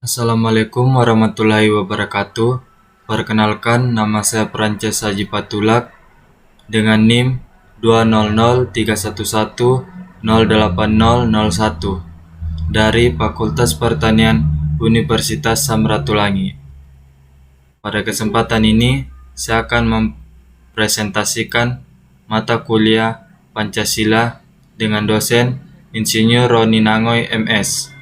Assalamualaikum warahmatullahi wabarakatuh. Perkenalkan, nama saya Prances Haji Patulak dengan NIM 20031108001 dari Fakultas Pertanian Universitas Samratulangi. Pada kesempatan ini, saya akan mempresentasikan mata kuliah Pancasila dengan dosen Insinyur Roni Nangoy MS.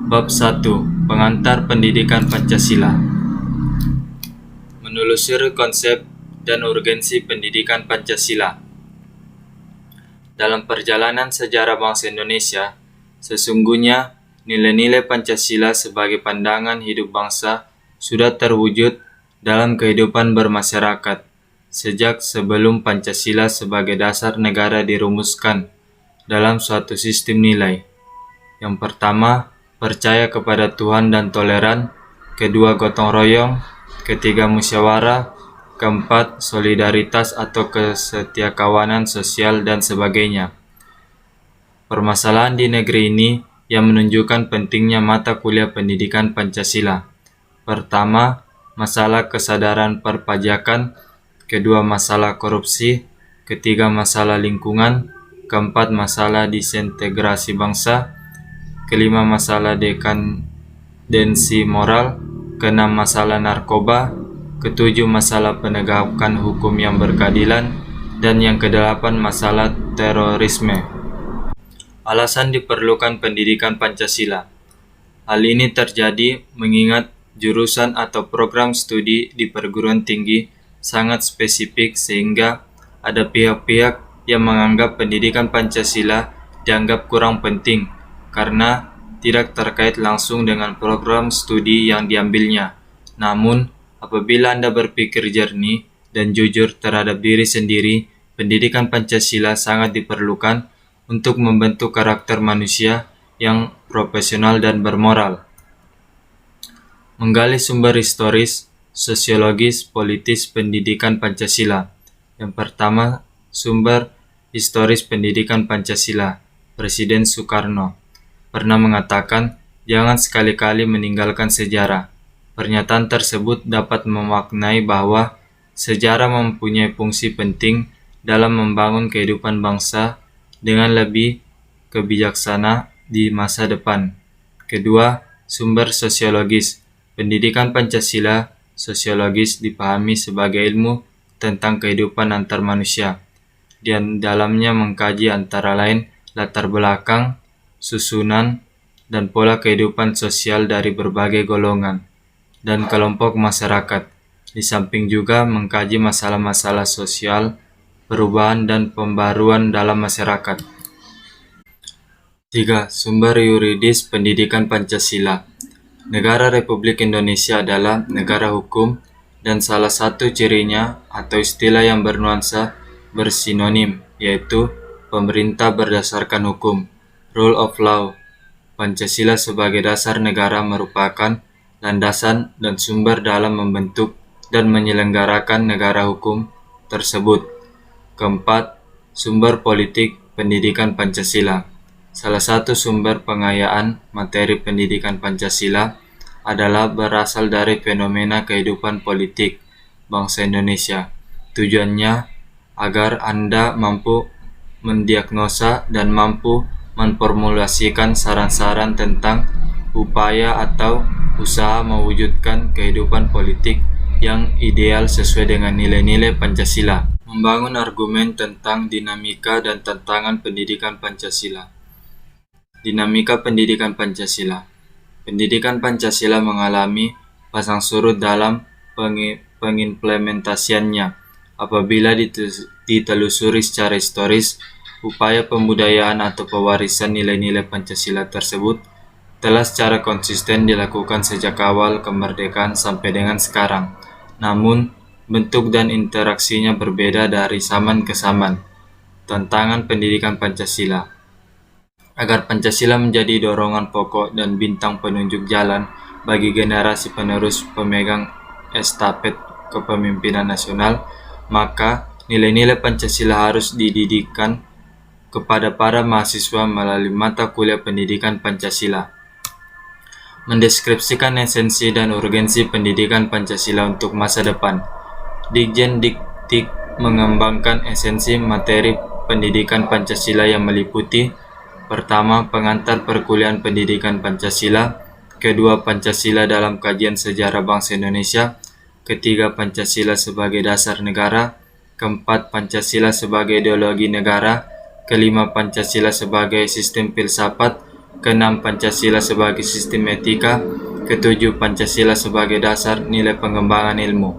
Bab 1. Pengantar Pendidikan Pancasila. Menelusuri konsep dan urgensi pendidikan Pancasila. Dalam perjalanan sejarah bangsa Indonesia, sesungguhnya nilai-nilai Pancasila sebagai pandangan hidup bangsa sudah terwujud dalam kehidupan bermasyarakat sejak sebelum Pancasila sebagai dasar negara dirumuskan dalam suatu sistem nilai. Yang pertama, percaya kepada Tuhan dan toleran, kedua gotong royong, ketiga musyawarah, keempat solidaritas atau kesetiakawanan sosial dan sebagainya. Permasalahan di negeri ini yang menunjukkan pentingnya mata kuliah pendidikan Pancasila. Pertama, masalah kesadaran perpajakan, kedua masalah korupsi, ketiga masalah lingkungan, keempat masalah disintegrasi bangsa, kelima masalah dekadensi moral, keenam masalah narkoba, ketujuh masalah penegakan hukum yang berkeadilan, dan yang kedelapan masalah terorisme. Alasan diperlukan pendidikan Pancasila. Hal ini terjadi mengingat jurusan atau program studi di perguruan tinggi sangat spesifik sehingga ada pihak-pihak yang menganggap pendidikan Pancasila dianggap kurang penting karena tidak terkait langsung dengan program studi yang diambilnya. Namun, apabila Anda berpikir jernih dan jujur terhadap diri sendiri, pendidikan Pancasila sangat diperlukan untuk membentuk karakter manusia yang profesional dan bermoral. Menggali sumber historis, sosiologis, politis pendidikan Pancasila. Yang pertama, sumber historis pendidikan Pancasila. Presiden Soekarno pernah mengatakan, jangan sekali-kali meninggalkan sejarah. Pernyataan tersebut dapat memaknai bahwa sejarah mempunyai fungsi penting dalam membangun kehidupan bangsa dengan lebih kebijaksana di masa depan. Kedua, sumber sosiologis. Pendidikan Pancasila sosiologis dipahami sebagai ilmu tentang kehidupan antar manusia. Di dalamnya mengkaji antara lain latar belakang, susunan, dan pola kehidupan sosial dari berbagai golongan dan kelompok masyarakat. Di samping juga mengkaji masalah-masalah sosial, perubahan dan pembaruan dalam masyarakat. 3. Sumber yuridis pendidikan Pancasila. Negara Republik Indonesia adalah negara hukum dan salah satu cirinya atau istilah yang bernuansa bersinonim yaitu pemerintah berdasarkan hukum. Rule of law. Pancasila sebagai dasar negara merupakan landasan dan sumber dalam membentuk dan menyelenggarakan negara hukum tersebut. Keempat, sumber politik pendidikan Pancasila. Salah satu sumber pengayaan materi pendidikan Pancasila adalah berasal dari fenomena kehidupan politik bangsa Indonesia. Tujuannya agar Anda mampu mendiagnosa dan mampu memformulasikan saran-saran tentang upaya atau usaha mewujudkan kehidupan politik yang ideal sesuai dengan nilai-nilai Pancasila. Membangun argumen tentang dinamika dan tantangan pendidikan Pancasila. Dinamika pendidikan Pancasila. Pendidikan Pancasila mengalami pasang surut dalam pengimplementasiannya. Apabila ditelusuri secara historis, upaya pembudayaan atau pewarisan nilai-nilai Pancasila tersebut telah secara konsisten dilakukan sejak awal kemerdekaan sampai dengan sekarang. Namun, bentuk dan interaksinya berbeda dari zaman ke zaman. Tantangan pendidikan Pancasila. Agar Pancasila menjadi dorongan pokok dan bintang penunjuk jalan bagi generasi penerus pemegang estafet kepemimpinan nasional, maka nilai-nilai Pancasila harus dididikkan kepada para mahasiswa melalui mata kuliah pendidikan Pancasila. Mendeskripsikan esensi dan urgensi pendidikan Pancasila untuk masa depan. Ditjen Diktik mengembangkan esensi materi pendidikan Pancasila yang meliputi: pertama, pengantar perkuliahan pendidikan Pancasila; kedua, Pancasila dalam kajian sejarah bangsa Indonesia; ketiga, Pancasila sebagai dasar negara; keempat, Pancasila sebagai ideologi negara; kelima, Pancasila sebagai sistem filsafat; keenam, Pancasila sebagai sistem etika; ketujuh, Pancasila sebagai dasar nilai pengembangan ilmu.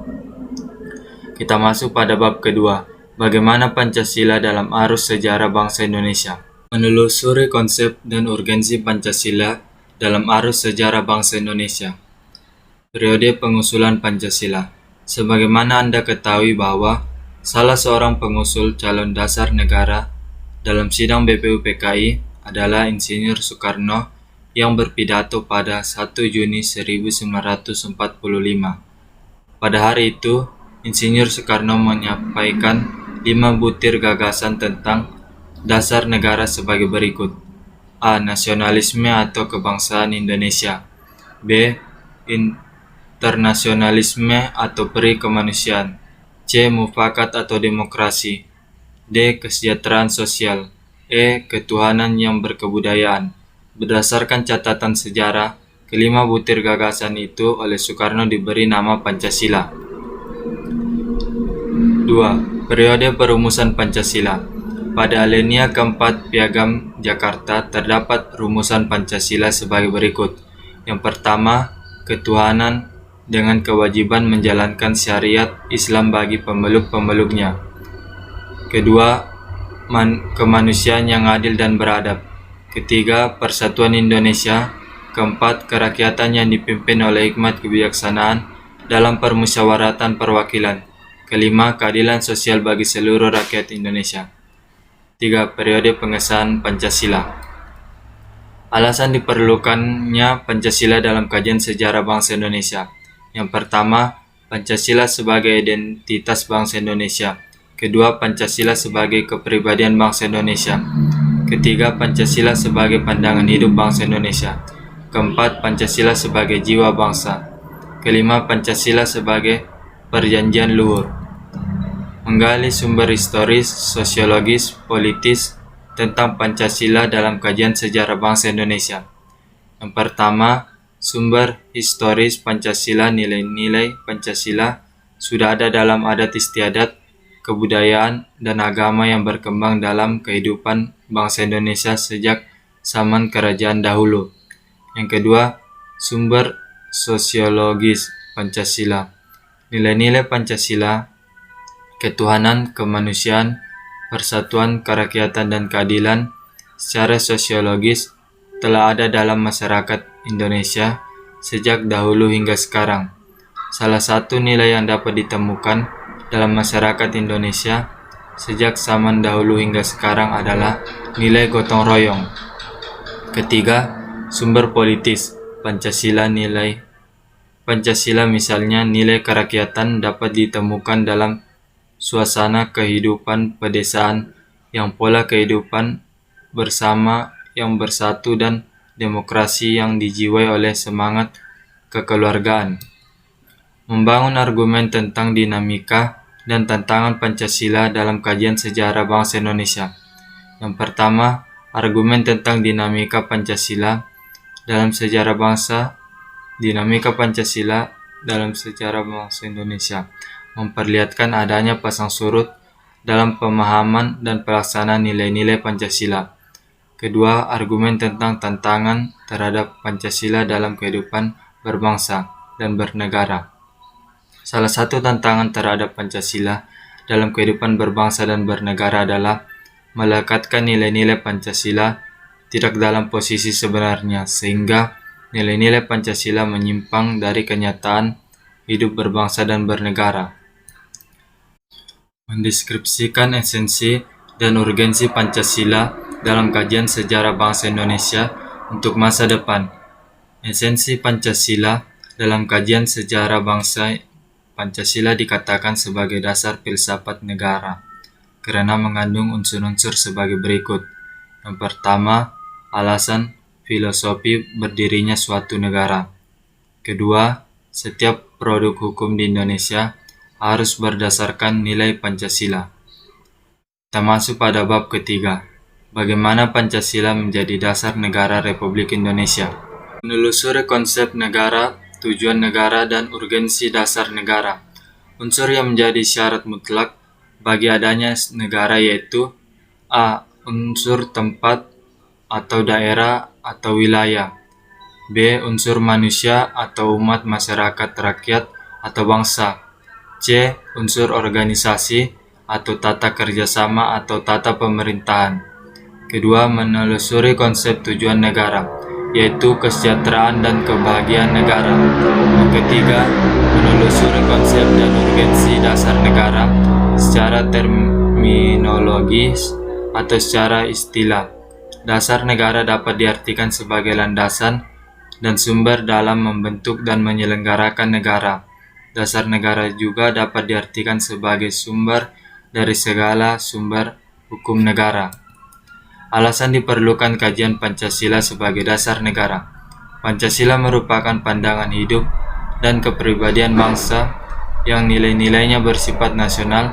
Kita masuk pada bab kedua, bagaimana Pancasila dalam arus sejarah bangsa Indonesia. Menelusuri konsep dan urgensi Pancasila dalam arus sejarah bangsa Indonesia. Periode pengusulan Pancasila. Sebagaimana Anda ketahui bahwa salah seorang pengusul calon dasar negara dalam sidang BPUPKI adalah Insinyur Soekarno yang berpidato pada 1 Juni 1945. Pada hari itu, Insinyur Soekarno menyampaikan 5 butir gagasan tentang dasar negara sebagai berikut: A. Nasionalisme atau kebangsaan Indonesia; B. Internasionalisme atau peri kemanusiaan; C. Mufakat atau demokrasi; D. Kesejahteraan sosial; E. Ketuhanan yang berkebudayaan. Berdasarkan catatan sejarah, kelima butir gagasan itu oleh Soekarno diberi nama Pancasila. 2. Periode perumusan Pancasila. Pada alinea keempat Piagam Jakarta terdapat rumusan Pancasila sebagai berikut. Yang pertama, ketuhanan dengan kewajiban menjalankan syariat Islam bagi pemeluk-pemeluknya. Kedua, kemanusiaan yang adil dan beradab. Ketiga, persatuan Indonesia. Keempat, kerakyatan yang dipimpin oleh hikmat kebijaksanaan dalam permusyawaratan perwakilan. Kelima, keadilan sosial bagi seluruh rakyat Indonesia. 3. Periode pengesahan Pancasila. Alasan diperlukannya Pancasila dalam kajian sejarah bangsa Indonesia. Yang pertama, Pancasila sebagai identitas bangsa Indonesia. Kedua, Pancasila sebagai kepribadian bangsa Indonesia. Ketiga, Pancasila sebagai pandangan hidup bangsa Indonesia. Keempat, Pancasila sebagai jiwa bangsa. Kelima, Pancasila sebagai perjanjian luhur. Menggali sumber historis, sosiologis, politis tentang Pancasila dalam kajian sejarah bangsa Indonesia. Yang pertama, sumber historis Pancasila. Nilai-nilai Pancasila sudah ada dalam adat istiadat, kebudayaan, dan agama yang berkembang dalam kehidupan bangsa Indonesia sejak zaman kerajaan dahulu. Yang kedua, sumber sosiologis Pancasila. Nilai-nilai Pancasila, ketuhanan, kemanusiaan, persatuan, kerakyatan, dan keadilan secara sosiologis telah ada dalam masyarakat Indonesia sejak dahulu hingga sekarang. Salah satu nilai yang dapat ditemukan dalam masyarakat Indonesia sejak zaman dahulu hingga sekarang adalah nilai gotong royong. Ketiga, sumber politis Pancasila. Nilai Pancasila misalnya nilai kerakyatan dapat ditemukan dalam suasana kehidupan pedesaan yang pola kehidupan bersama yang bersatu dan demokrasi yang dijiwai oleh semangat kekeluargaan. Membangun argumen tentang dinamika dan tantangan Pancasila dalam kajian sejarah bangsa Indonesia. Yang pertama, argumen tentang dinamika Pancasila dalam sejarah bangsa. Dinamika Pancasila dalam sejarah bangsa Indonesia memperlihatkan adanya pasang surut dalam pemahaman dan pelaksanaan nilai-nilai Pancasila. Kedua, argumen tentang tantangan terhadap Pancasila dalam kehidupan berbangsa dan bernegara. Salah satu tantangan terhadap Pancasila dalam kehidupan berbangsa dan bernegara adalah melekatkan nilai-nilai Pancasila tidak dalam posisi sebenarnya, sehingga nilai-nilai Pancasila menyimpang dari kenyataan hidup berbangsa dan bernegara. Mendeskripsikan esensi dan urgensi Pancasila dalam kajian sejarah bangsa Indonesia untuk masa depan. Esensi Pancasila dalam kajian sejarah bangsa. Pancasila dikatakan sebagai dasar filsafat negara karena mengandung unsur-unsur sebagai berikut. Yang pertama, alasan filosofi berdirinya suatu negara. Kedua, setiap produk hukum di Indonesia harus berdasarkan nilai Pancasila. Kita masuk pada bab ketiga. Bagaimana Pancasila menjadi dasar negara Republik Indonesia? Menelusuri konsep negara, tujuan negara, dan urgensi dasar negara. Unsur yang menjadi syarat mutlak bagi adanya negara yaitu A. Unsur tempat atau daerah atau wilayah. B. Unsur manusia atau umat masyarakat rakyat atau bangsa. C. Unsur organisasi atau tata kerjasama atau tata pemerintahan. Kedua, menelusuri konsep tujuan negara, yaitu kesejahteraan dan kebahagiaan negara. Yang ketiga, menelusuri konsep dan urgensi dasar negara secara terminologis atau secara istilah. Dasar negara dapat diartikan sebagai landasan dan sumber dalam membentuk dan menyelenggarakan negara. Dasar negara juga dapat diartikan sebagai sumber dari segala sumber hukum negara. Alasan diperlukan kajian Pancasila sebagai dasar negara. Pancasila merupakan pandangan hidup dan kepribadian bangsa yang nilai-nilainya bersifat nasional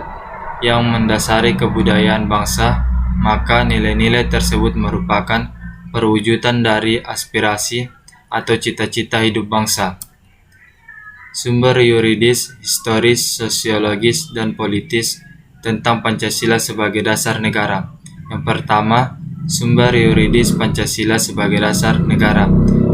yang mendasari kebudayaan bangsa, maka nilai-nilai tersebut merupakan perwujudan dari aspirasi atau cita-cita hidup bangsa. Sumber yuridis, historis, sosiologis, dan politis tentang Pancasila sebagai dasar negara. Yang pertama, sumber yuridis Pancasila sebagai dasar negara.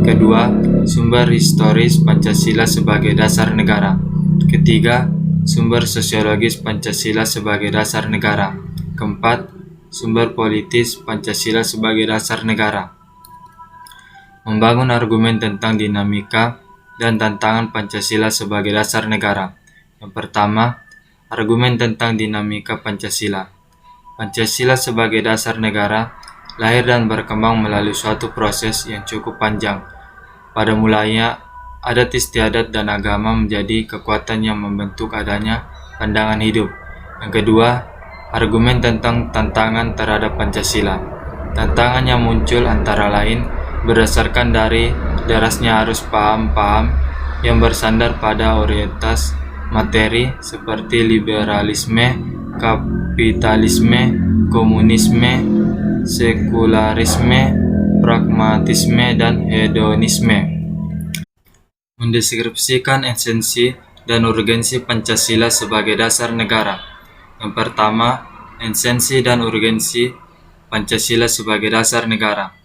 Kedua, sumber historis Pancasila sebagai dasar negara. Ketiga, sumber sosiologis Pancasila sebagai dasar negara. Keempat, sumber politis Pancasila sebagai dasar negara. Membangun argumen tentang dinamika dan tantangan Pancasila sebagai dasar negara. Yang pertama, argumen tentang dinamika Pancasila. Pancasila sebagai dasar negara lahir dan berkembang melalui suatu proses yang cukup panjang. Pada mulanya, adat istiadat dan agama menjadi kekuatan yang membentuk adanya pandangan hidup. Yang kedua, argumen tentang tantangan terhadap Pancasila. Tantangan yang muncul antara lain berdasarkan dari derasnya arus paham-paham yang bersandar pada orientasi materi seperti liberalisme, kapitalisme, komunisme, sekularisme, pragmatisme, dan hedonisme. Mendeskripsikan esensi dan urgensi Pancasila sebagai dasar negara. Yang pertama, esensi dan urgensi Pancasila sebagai dasar negara.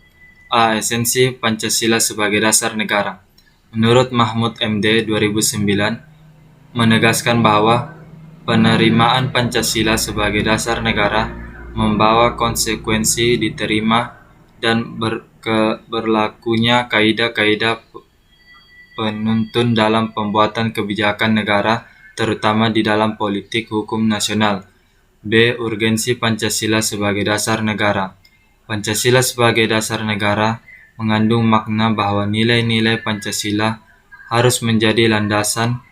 A. Esensi Pancasila sebagai dasar negara. Menurut Mahmud MD 2009, menegaskan bahwa penerimaan Pancasila sebagai dasar negara membawa konsekuensi diterima dan berlakunya kaidah-kaidah penuntun dalam pembuatan kebijakan negara, terutama di dalam politik hukum nasional. B. Urgensi Pancasila sebagai dasar negara. Pancasila sebagai dasar negara mengandung makna bahwa nilai-nilai Pancasila harus menjadi landasan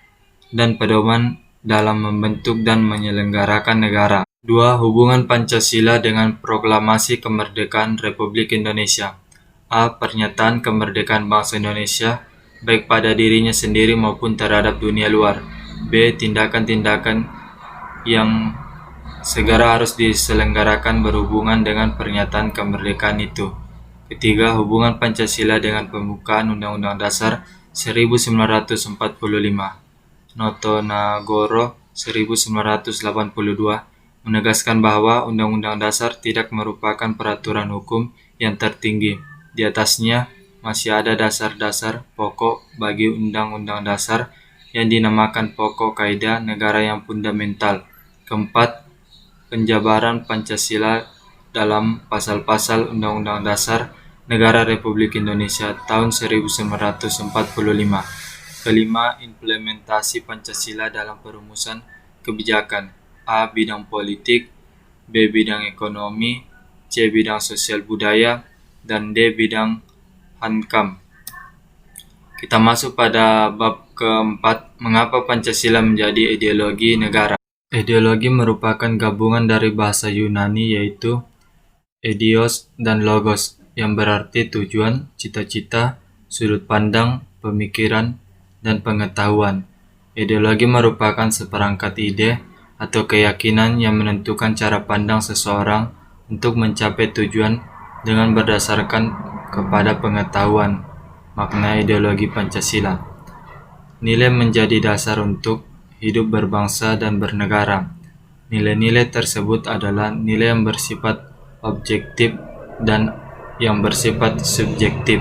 dan pedoman dalam membentuk dan menyelenggarakan negara. 2. Hubungan Pancasila dengan Proklamasi Kemerdekaan Republik Indonesia. A. Pernyataan kemerdekaan bangsa Indonesia, baik pada dirinya sendiri maupun terhadap dunia luar. B. Tindakan-tindakan yang segera harus diselenggarakan berhubungan dengan pernyataan kemerdekaan itu. Ketiga, hubungan Pancasila dengan pembukaan Undang-Undang Dasar 1945. Noto Nagoro 1982 menegaskan bahwa Undang-Undang Dasar tidak merupakan peraturan hukum yang tertinggi. Di atasnya masih ada dasar-dasar pokok bagi Undang-Undang Dasar yang dinamakan pokok kaidah negara yang fundamental. Keempat, penjabaran Pancasila dalam pasal-pasal Undang-Undang Dasar Negara Republik Indonesia tahun 1945. Kelima, implementasi Pancasila dalam perumusan kebijakan. A. Bidang politik, B. Bidang ekonomi, C. Bidang sosial budaya, dan D. Bidang hankam. Kita masuk pada bab keempat, mengapa Pancasila menjadi ideologi negara. Ideologi merupakan gabungan dari bahasa Yunani yaitu eideos dan logos. yang berarti tujuan, cita-cita, sudut pandang, pemikiran, dan pengetahuan. Ideologi merupakan seperangkat ide atau keyakinan yang menentukan cara pandang seseorang untuk mencapai tujuan dengan berdasarkan kepada pengetahuan. Makna ideologi Pancasila. Nilai menjadi dasar untuk hidup berbangsa dan bernegara. Nilai-nilai tersebut adalah nilai yang bersifat objektif dan yang bersifat subjektif.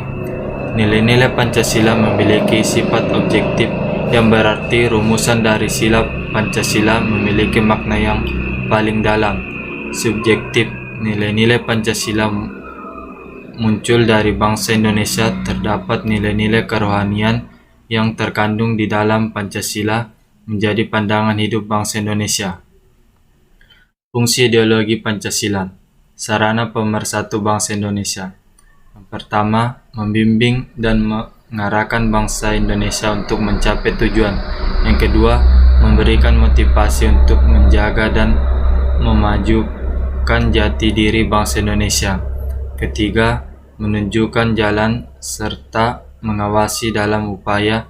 Nilai-nilai Pancasila memiliki sifat objektif, yang berarti rumusan dari sila Pancasila memiliki makna yang paling dalam. Subjektif, nilai-nilai Pancasila muncul dari bangsa Indonesia. Terdapat nilai-nilai kerohanian yang terkandung di dalam Pancasila menjadi pandangan hidup bangsa Indonesia. Fungsi ideologi Pancasila, sarana pemersatu bangsa Indonesia. Yang pertama, membimbing dan mengarahkan bangsa Indonesia untuk mencapai tujuan. Yang kedua, memberikan motivasi untuk menjaga dan memajukan jati diri bangsa Indonesia. Ketiga, menunjukkan jalan serta mengawasi dalam upaya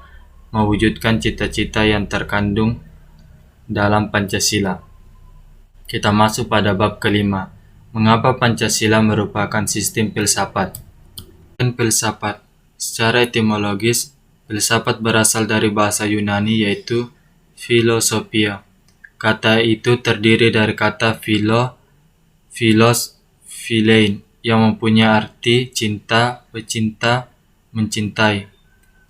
mewujudkan cita-cita yang terkandung dalam Pancasila. Kita masuk pada bab kelima. Mengapa Pancasila merupakan sistem filsafat? Filsafat. Secara etimologis, filsafat berasal dari bahasa Yunani yaitu philosophia. Kata itu terdiri dari kata philos, philein, yang mempunyai arti cinta, pecinta, mencintai,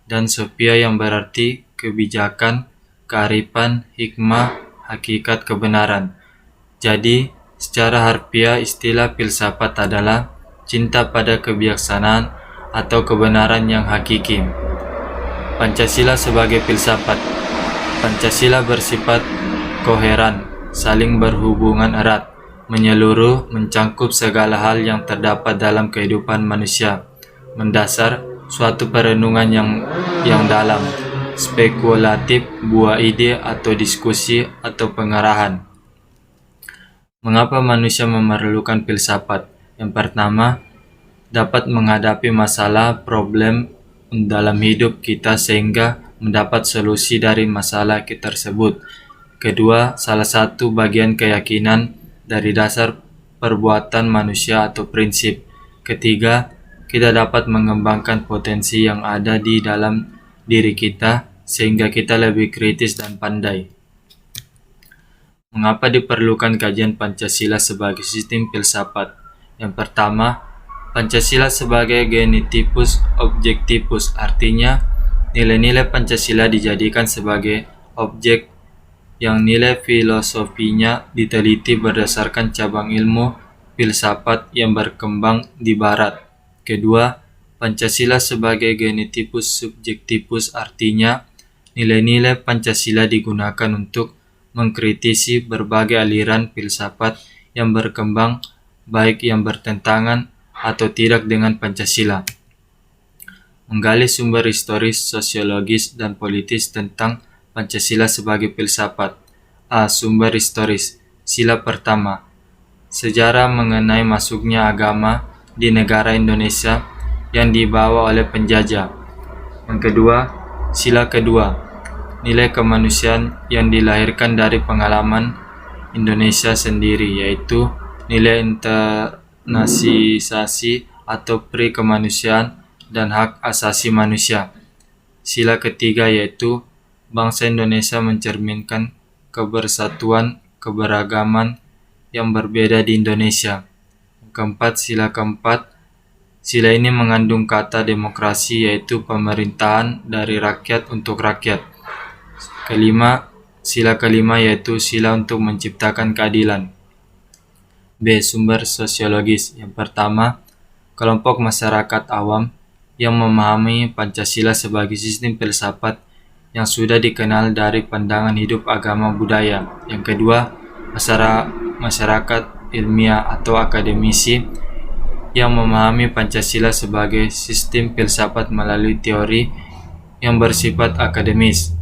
dan sophia yang berarti kebijakan, kearifan, hikmah, hakikat, kebenaran. Jadi, secara harfiah istilah filsafat adalah cinta pada kebijaksanaan atau kebenaran yang hakiki. Pancasila sebagai filsafat. Pancasila bersifat koheran, saling berhubungan erat, menyeluruh, mencangkup segala hal yang terdapat dalam kehidupan manusia, mendasar suatu perenungan yang dalam, spekulatif, buah ide atau diskusi atau pengarahan. Mengapa manusia memerlukan filsafat? Yang pertama, dapat menghadapi masalah, problem dalam hidup kita sehingga mendapat solusi dari masalah tersebut. Kedua, salah satu bagian keyakinan dari dasar perbuatan manusia atau prinsip. Ketiga, kita dapat mengembangkan potensi yang ada di dalam diri kita sehingga kita lebih kritis dan pandai. Mengapa diperlukan kajian Pancasila sebagai sistem filsafat? Yang pertama, Pancasila sebagai genetipus objektivus, artinya nilai-nilai Pancasila dijadikan sebagai objek yang nilai filosofinya diteliti berdasarkan cabang ilmu filsafat yang berkembang di Barat. Kedua, Pancasila sebagai genetipus subjektivus, artinya nilai-nilai Pancasila digunakan untuk mengkritisi berbagai aliran filsafat yang berkembang, baik yang bertentangan atau tidak dengan Pancasila. Menggali sumber historis, sosiologis, dan politis tentang Pancasila sebagai filsafat. A. Sumber historis. Sila pertama. Sejarah mengenai masuknya agama di negara Indonesia yang dibawa oleh penjajah. Yang kedua, sila kedua. Nilai kemanusiaan yang dilahirkan dari pengalaman Indonesia sendiri, yaitu nilai internalisasi atau pre-kemanusiaan dan hak asasi manusia. Sila ketiga yaitu bangsa Indonesia mencerminkan kebersatuan, keberagaman yang berbeda di Indonesia. Keempat, sila keempat. Sila ini mengandung kata demokrasi, yaitu pemerintahan dari rakyat untuk rakyat. Kelima, sila kelima yaitu sila untuk menciptakan keadilan. B. Sumber sosiologis. Yang pertama, kelompok masyarakat awam yang memahami Pancasila sebagai sistem filsafat yang sudah dikenal dari pandangan hidup agama budaya. Yang kedua, masyarakat ilmiah atau akademisi yang memahami Pancasila sebagai sistem filsafat melalui teori yang bersifat akademis.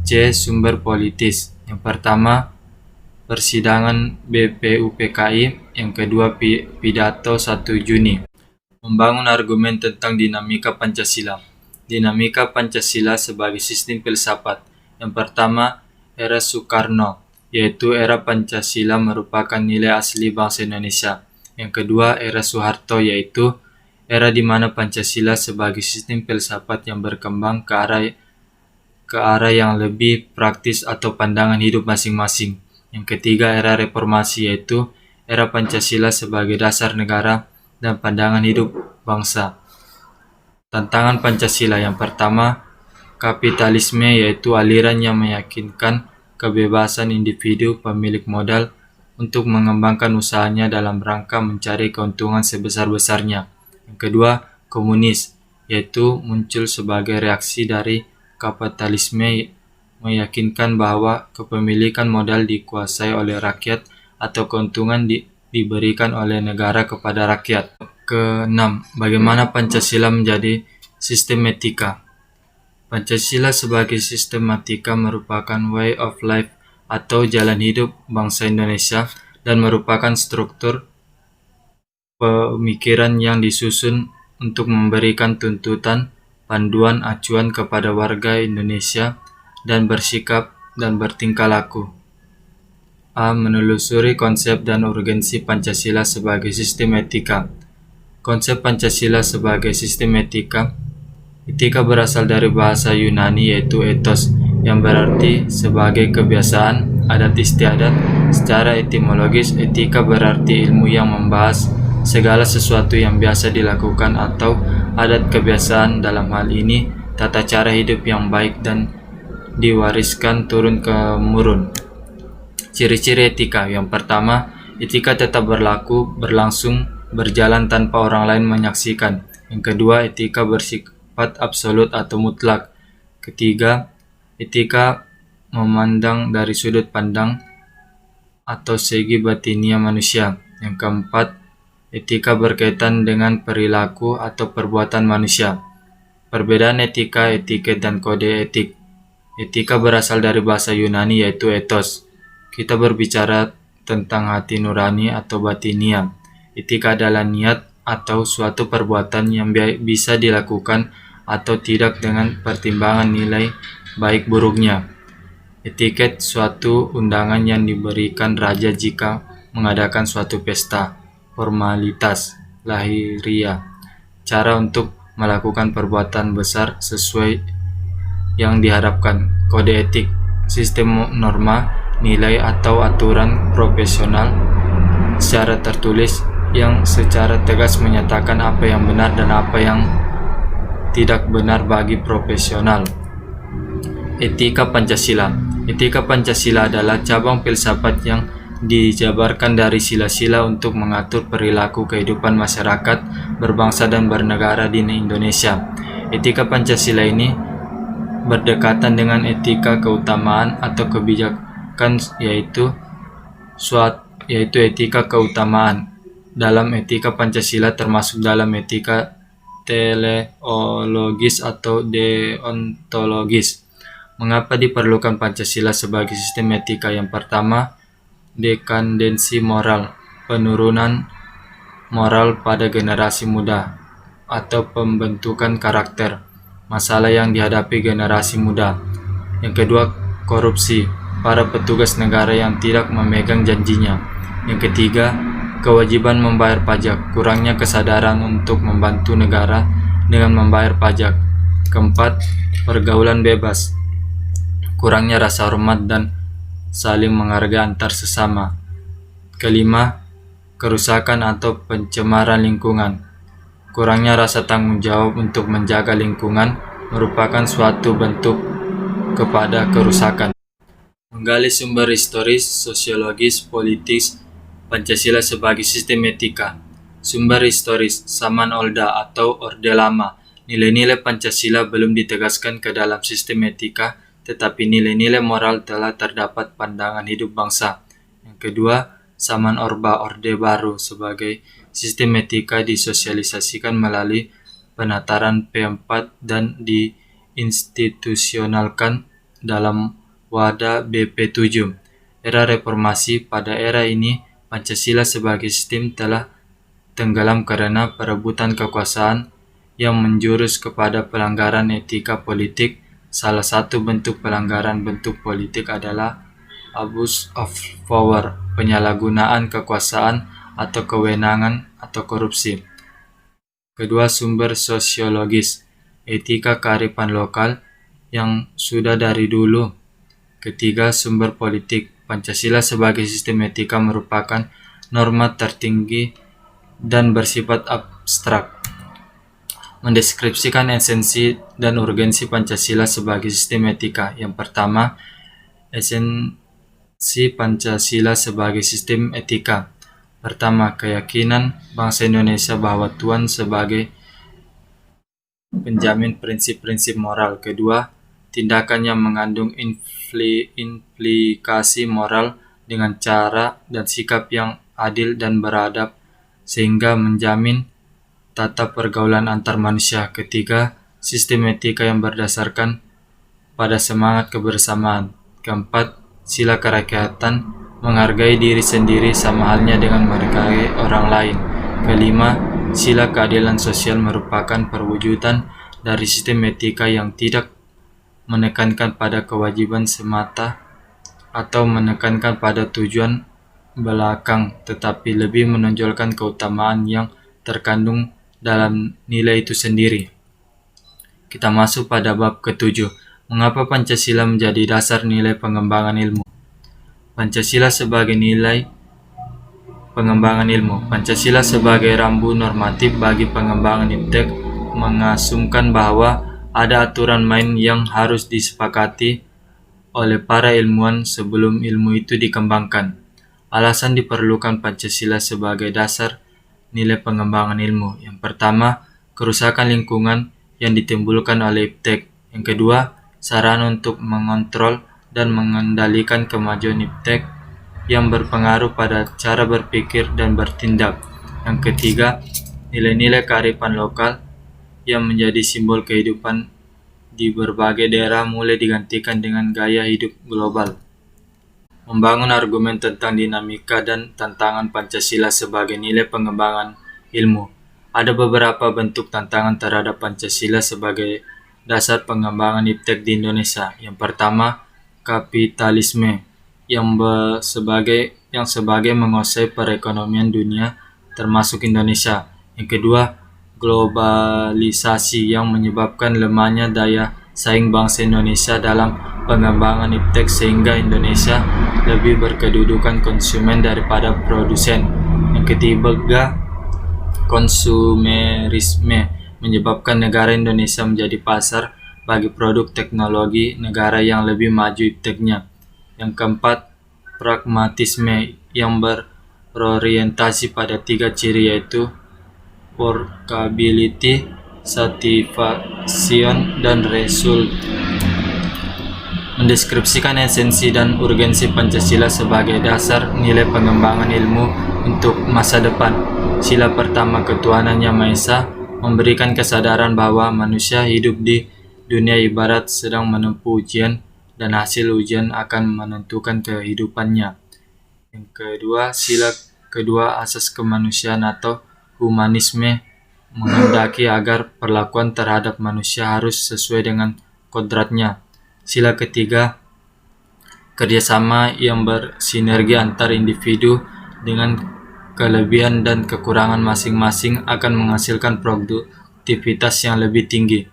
C. Sumber politis. Yang pertama, persidangan BPUPKI. Yang kedua, pidato 1 Juni. Membangun argumen tentang dinamika Pancasila. Dinamika Pancasila sebagai sistem filsafat. Yang pertama, era Soekarno, yaitu era Pancasila merupakan nilai asli bangsa Indonesia. Yang kedua, era Soeharto, yaitu era di mana Pancasila sebagai sistem filsafat yang berkembang ke arah yang lebih praktis atau pandangan hidup masing-masing. Yang ketiga, era reformasi, yaitu era Pancasila sebagai dasar negara dan pandangan hidup bangsa. Tantangan Pancasila yang pertama, kapitalisme, yaitu aliran yang meyakinkan kebebasan individu pemilik modal untuk mengembangkan usahanya dalam rangka mencari keuntungan sebesar-besarnya. Yang kedua, komunis, yaitu muncul sebagai reaksi dari kapitalisme meyakinkan bahwa kepemilikan modal dikuasai oleh rakyat atau keuntungan diberikan oleh negara kepada rakyat. Keenam, bagaimana Pancasila menjadi sistem etika. Pancasila sebagai sistematika merupakan way of life atau jalan hidup bangsa Indonesia dan merupakan struktur pemikiran yang disusun untuk memberikan tuntutan, panduan, acuan kepada warga Indonesia dan bersikap dan bertingkah laku. A. Menelusuri konsep dan urgensi Pancasila sebagai sistem etika. Konsep Pancasila sebagai sistem etika. Etika berasal dari bahasa Yunani yaitu ethos, yang berarti sebagai kebiasaan, adat istiadat. Secara etimologis, etika berarti ilmu yang membahas segala sesuatu yang biasa dilakukan atau adat kebiasaan. Dalam hal ini, tata cara hidup yang baik dan diwariskan turun-temurun. Ciri-ciri etika. Yang pertama, etika tetap berlangsung, berjalan tanpa orang lain menyaksikan. Yang kedua, etika bersifat absolut atau mutlak. Ketiga, etika memandang dari sudut pandang atau segi batinia manusia. Yang keempat, etika berkaitan dengan perilaku atau perbuatan manusia. Perbedaan etika, etiket, dan kode etik. Etika berasal dari bahasa Yunani yaitu ethos. Kita berbicara tentang hati nurani atau batinia. Etika adalah niat atau suatu perbuatan yang bisa dilakukan atau tidak dengan pertimbangan nilai baik buruknya. Etiket suatu undangan yang diberikan raja jika mengadakan suatu pesta. Formalitas lahiriah, cara untuk melakukan perbuatan besar sesuai yang diharapkan. Kode etik, sistem norma, nilai atau aturan profesional secara tertulis yang secara tegas menyatakan apa yang benar dan apa yang tidak benar bagi profesional. Etika Pancasila. Etika Pancasila adalah cabang filsafat yang dijabarkan dari sila-sila untuk mengatur perilaku kehidupan masyarakat berbangsa dan bernegara di Indonesia. Etika Pancasila ini berdekatan dengan etika keutamaan atau kebijakan, yaitu etika keutamaan. Dalam etika Pancasila termasuk dalam etika teleologis atau deontologis. Mengapa diperlukan Pancasila sebagai sistem etika? Yang pertama, dekandensi moral, penurunan moral pada generasi muda atau pembentukan karakter, masalah yang dihadapi generasi muda. Yang kedua, korupsi, para petugas negara yang tidak memegang janjinya. Yang ketiga, kewajiban membayar pajak, kurangnya kesadaran untuk membantu negara dengan membayar pajak. Keempat, pergaulan bebas, kurangnya rasa hormat dan saling menghargai antar sesama. Kelima, kerusakan atau pencemaran lingkungan, kurangnya rasa tanggung jawab untuk menjaga lingkungan merupakan suatu bentuk kepada kerusakan. Menggali sumber historis, sosiologis, politis Pancasila sebagai sistem etika. Sumber historis, zaman Olda atau Orde Lama. Nilai-nilai Pancasila belum ditegaskan ke dalam sistem etika, tetapi nilai-nilai moral telah terdapat pandangan hidup bangsa. Yang kedua, zaman Orba Orde Baru sebagai sistem etika disosialisasikan melalui penataran P4 dan diinstitusionalkan dalam Wadah BP7. Era reformasi. Pada era ini, Pancasila sebagai sistem telah tenggelam karena perebutan kekuasaan yang menjurus kepada pelanggaran etika politik. Salah satu bentuk pelanggaran bentuk politik adalah abuse of power, penyalahgunaan kekuasaan atau kewenangan atau korupsi. Kedua, sumber sosiologis, etika kearifan lokal yang sudah dari dulu. Ketiga, sumber politik. Pancasila sebagai sistem etika merupakan norma tertinggi dan bersifat abstrak. Mendeskripsikan esensi dan urgensi Pancasila sebagai sistem etika. Yang pertama, esensi Pancasila sebagai sistem etika. Pertama, keyakinan bangsa Indonesia bahwa Tuhan sebagai penjamin prinsip-prinsip moral. Kedua, tindakan yang mengandung implikasi moral dengan cara dan sikap yang adil dan beradab sehingga menjamin tata pergaulan antar manusia. Ketiga, sistem etika yang berdasarkan pada semangat kebersamaan. Keempat, sila kerakyatan, menghargai diri sendiri sama halnya dengan menghargai orang lain. Kelima, sila keadilan sosial merupakan perwujudan dari sistem etika yang tidak menekankan pada kewajiban semata atau menekankan pada tujuan belakang, tetapi lebih menonjolkan keutamaan yang terkandung dalam nilai itu sendiri. Kita masuk pada bab ketujuh. Mengapa Pancasila menjadi dasar nilai pengembangan ilmu? Pancasila sebagai nilai pengembangan ilmu. Pancasila sebagai rambu normatif bagi pengembangan iptek mengasumkan bahwa ada aturan main yang harus disepakati oleh para ilmuwan sebelum ilmu itu dikembangkan. Alasan diperlukan Pancasila sebagai dasar nilai pengembangan ilmu. Yang pertama, kerusakan lingkungan yang ditimbulkan oleh iptek. Yang kedua, sarana untuk mengontrol dan mengendalikan kemajuan iptek yang berpengaruh pada cara berpikir dan bertindak. Yang ketiga, nilai-nilai kearifan lokal yang menjadi simbol kehidupan di berbagai daerah mulai digantikan dengan gaya hidup global. Membangun argumen tentang dinamika dan tantangan Pancasila sebagai nilai pengembangan ilmu. Ada beberapa bentuk tantangan terhadap Pancasila sebagai dasar pengembangan iptek di Indonesia. Yang pertama, kapitalisme yang sebagai menguasai perekonomian dunia termasuk Indonesia. Yang kedua, globalisasi yang menyebabkan lemahnya daya saing bangsa Indonesia dalam pengembangan iptek sehingga Indonesia lebih berkedudukan konsumen daripada produsen. Yang ketiga, konsumerisme menyebabkan negara Indonesia menjadi pasar bagi produk teknologi negara yang lebih maju ipteknya. Yang keempat, pragmatisme yang berorientasi pada tiga ciri yaitu workability, satisfaction, dan result. Mendeskripsikan esensi dan urgensi Pancasila sebagai dasar nilai pengembangan ilmu untuk masa depan. Sila pertama, ketuhanan Yang Maha Esa, memberikan kesadaran bahwa manusia hidup di dunia ibarat sedang menempuh ujian dan hasil ujian akan menentukan kehidupannya. Yang kedua, sila kedua, asas kemanusiaan atau humanisme, menghendaki agar perlakuan terhadap manusia harus sesuai dengan kodratnya. Sila ketiga, kerjasama yang bersinergi antar individu dengan kelebihan dan kekurangan masing-masing akan menghasilkan produktivitas yang lebih tinggi.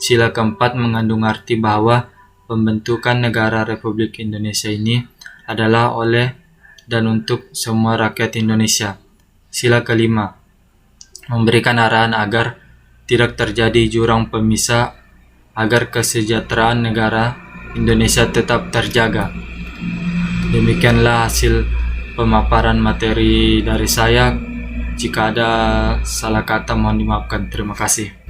Sila keempat mengandung arti bahwa pembentukan negara Republik Indonesia ini adalah oleh dan untuk semua rakyat Indonesia. Sila kelima, memberikan arahan agar tidak terjadi jurang pemisah agar kesejahteraan negara Indonesia tetap terjaga. Demikianlah hasil pemaparan materi dari saya. Jika ada salah kata mohon dimaafkan. Terima kasih.